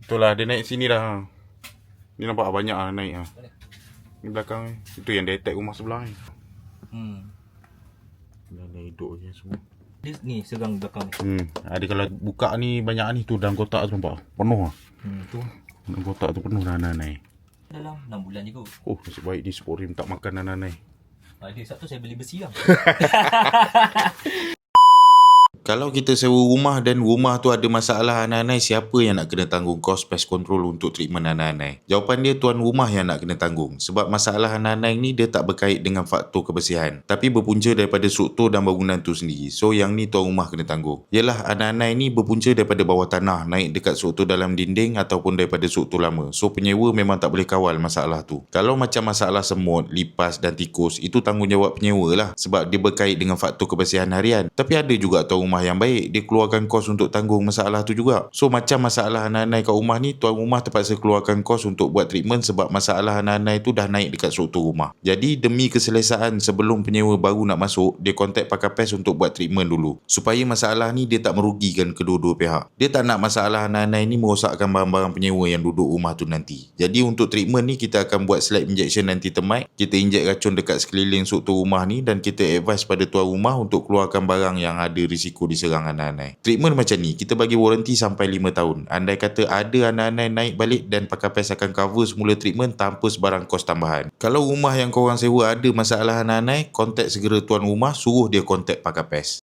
Itulah dia naik sini dah. Ni nampak banyak lah naik lah. Ni belakang ni. Itu yang dia attack rumah sebelah ni. Dia hidup je semua. Dia ni serang belakang ni. Ada kalau buka ni banyak ni tu dalam kotak tu nampak. Penuh lah. Tu Dalam kotak tu penuh dah nanai. dalam 6 bulan je kot. Oh, nasib baik di Sporim tak makan nanai. Dia Sabtu saya beli besi lah. Kalau kita sewa rumah dan rumah tu ada masalah anai-anai, siapa yang nak kena tanggung kos pest control untuk treatment anai-anai? Jawapan dia tuan rumah yang nak kena tanggung. Sebab masalah anai-anai ni dia tak berkait dengan faktor kebersihan, tapi berpunca daripada struktur dan bangunan tu sendiri. So yang ni tuan rumah kena tanggung. Yalah, anai-anai ni berpunca daripada bawah tanah, naik dekat struktur dalam dinding ataupun daripada struktur lama. So penyewa memang tak boleh kawal masalah tu. Kalau macam masalah semut, lipas dan tikus, itu tanggungjawab penyewa lah. Sebab dia berkait dengan faktor kebersihan harian. Tapi ada juga tuan rumah yang baik, dia keluarkan kos untuk tanggung masalah tu juga. So macam masalah anai-anai kat rumah ni, tuan rumah terpaksa keluarkan kos untuk buat treatment sebab masalah anai-anai tu dah naik dekat struktur rumah. Jadi demi keselesaan sebelum penyewa baru nak masuk, dia kontak pakar pes untuk buat treatment dulu. Supaya masalah ni dia tak merugikan kedua-dua pihak. Dia tak nak masalah anai-anai ni merosakkan barang-barang penyewa yang duduk rumah tu nanti. Jadi untuk treatment ni kita akan buat slap injection anti termite. Kita injek racun dekat sekeliling struktur rumah ni dan kita advise pada tuan rumah untuk keluarkan barang yang ada risiko diserang anai-anai. Treatment macam ni, kita bagi waranti sampai 5 tahun. Andai kata ada anai-anai naik balik dan pakar pes akan cover semula treatment tanpa sebarang kos tambahan. Kalau rumah yang korang sewa ada masalah anai-anai, kontak segera tuan rumah, suruh dia kontak pakar pes.